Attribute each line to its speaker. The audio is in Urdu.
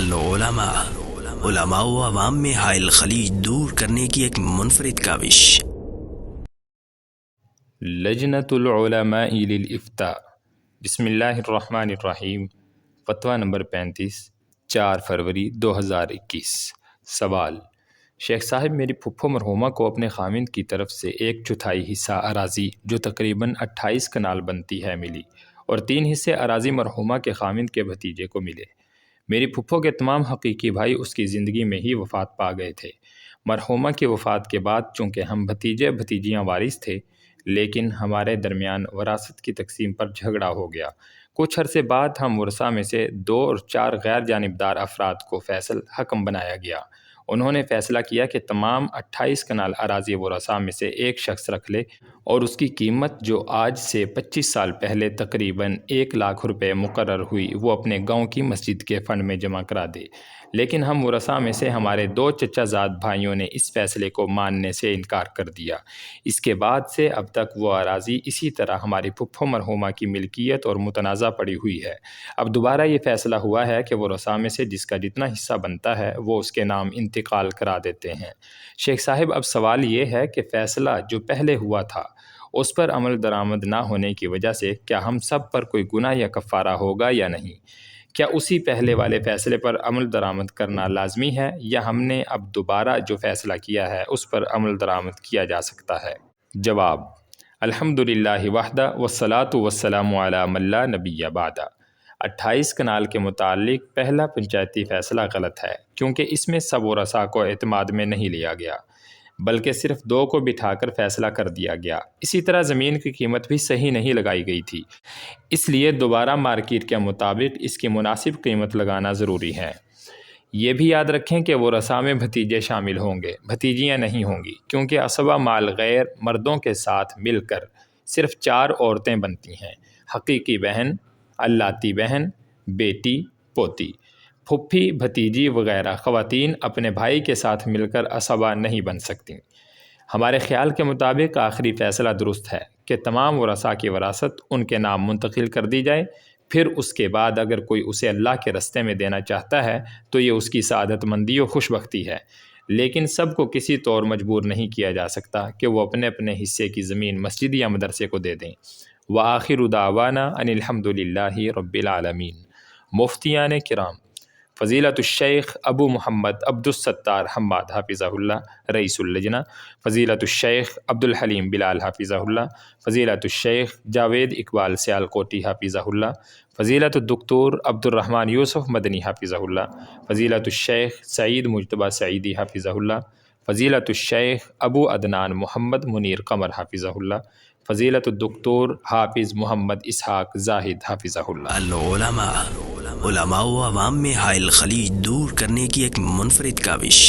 Speaker 1: العلماء، علماء و عوام میں حائل خلیج دور کرنے کی ایک منفرد کاوش۔
Speaker 2: لجنۃ العلماء للافتاء، بسم اللہ الرحمن الرحیم۔ فتویٰ نمبر 35، 4 فروری 2021۔ سوال: شیخ صاحب، میری پھپھو مرحومہ کو اپنے خاوند کی طرف سے 1/4 حصہ اراضی جو تقریباً 28 کنال بنتی ہے ملی، اور 3 حصے اراضی مرحومہ کے خاوند کے بھتیجے کو ملے۔ میری پھپھو کے تمام حقیقی بھائی اس کی زندگی میں ہی وفات پا گئے تھے۔ مرحومہ کی وفات کے بعد چونکہ ہم بھتیجے بھتیجیاں وارث تھے، لیکن ہمارے درمیان وراثت کی تقسیم پر جھگڑا ہو گیا۔ کچھ عرصے بعد ہم ورثاء میں سے 2 اور 4 غیر جانبدار افراد کو فیصل حکم بنایا گیا۔ انہوں نے فیصلہ کیا کہ تمام 28 کنال اراضی ورثاء میں سے ایک شخص رکھ لے اور اس کی قیمت جو آج سے 25 سال پہلے تقریباً 1 لاکھ روپے مقرر ہوئی وہ اپنے گاؤں کی مسجد کے فنڈ میں جمع کرا دے۔ لیکن ہم ورثاء میں سے ہمارے 2 چچا زاد بھائیوں نے اس فیصلے کو ماننے سے انکار کر دیا۔ اس کے بعد سے اب تک وہ اراضی اسی طرح ہماری پھپھو مرحومہ کی ملکیت اور متنازع پڑی ہوئی ہے۔ اب دوبارہ یہ فیصلہ ہوا ہے کہ ورثاء میں سے جس کا جتنا حصہ بنتا ہے وہ اس کے نام انتقال کرا دیتے ہیں۔ شیخ صاحب، اب سوال یہ ہے کہ فیصلہ جو پہلے ہوا تھا اس پر عمل درآمد نہ ہونے کی وجہ سے کیا ہم سب پر کوئی گناہ یا کفارہ ہوگا یا نہیں؟ کیا اسی پہلے والے فیصلے پر عمل درآمد کرنا لازمی ہے، یا ہم نے اب دوبارہ جو فیصلہ کیا ہے اس پر عمل درآمد کیا جا سکتا ہے؟ جواب: الحمدللہ وحدہ والصلاۃ والسلام علی من لا نبی بعدہ۔ 28 کنال کے متعلق پہلا پنچایتی فیصلہ غلط ہے، کیونکہ اس میں سب ورثاء کو اعتماد میں نہیں لیا گیا، بلکہ صرف 2 کو بٹھا کر فیصلہ کر دیا گیا۔ اسی طرح زمین کی قیمت بھی صحیح نہیں لگائی گئی تھی، اس لیے دوبارہ مارکیٹ کے مطابق اس کی مناسب قیمت لگانا ضروری ہے۔ یہ بھی یاد رکھیں کہ ورثاء میں بھتیجے شامل ہوں گے، بھتیجیاں نہیں ہوں گی، کیونکہ اسبہ مال غیر مردوں کے ساتھ مل کر صرف 4 عورتیں بنتی ہیں: حقیقی بہن، اللاتی بہن، بیٹی، پوتی۔ پھپھی، بھتیجی وغیرہ خواتین اپنے بھائی کے ساتھ مل کر اسبہ نہیں بن سکتیں۔ ہمارے خیال کے مطابق آخری فیصلہ درست ہے کہ تمام ورثاء کی وراثت ان کے نام منتقل کر دی جائے، پھر اس کے بعد اگر کوئی اسے اللہ کے رستے میں دینا چاہتا ہے تو یہ اس کی سعادت مندی و خوش بختی ہے، لیکن سب کو کسی طور مجبور نہیں کیا جا سکتا کہ وہ اپنے اپنے حصے کی زمین مسجد یا مدرسے کو دے دیں۔ وآخر دعوانا ان الحمدللہ رب العالمین۔ مفتیان کرام، فضیلۃ الشیخ ابو محمد عبدالستار حماد حافظہ اللہ رئیس اللجنہ، فضیلۃ الشیخ عبدالحلیم بلال حافظہ اللہ، فضیلۃ الشیخ جاوید اقبال سیالکوٹی حافظہ اللہ، فضیلۃ الدکتور عبد الرحمن یوسف مدنی حافظہ اللہ، فضیلۃ الشیخ سعید مجتبیٰ سعیدی حافظہ اللہ، فضیلۃ الشیخ ابو عدنان محمد منیر قمر حافظہ اللہ، فضیلۃ الدکتور حافظ محمد اسحاق زاہد حافظہ اللہ۔
Speaker 1: العلماء، علماء و عوام میں حائل خلیج دور کرنے کی ایک منفرد کاوش۔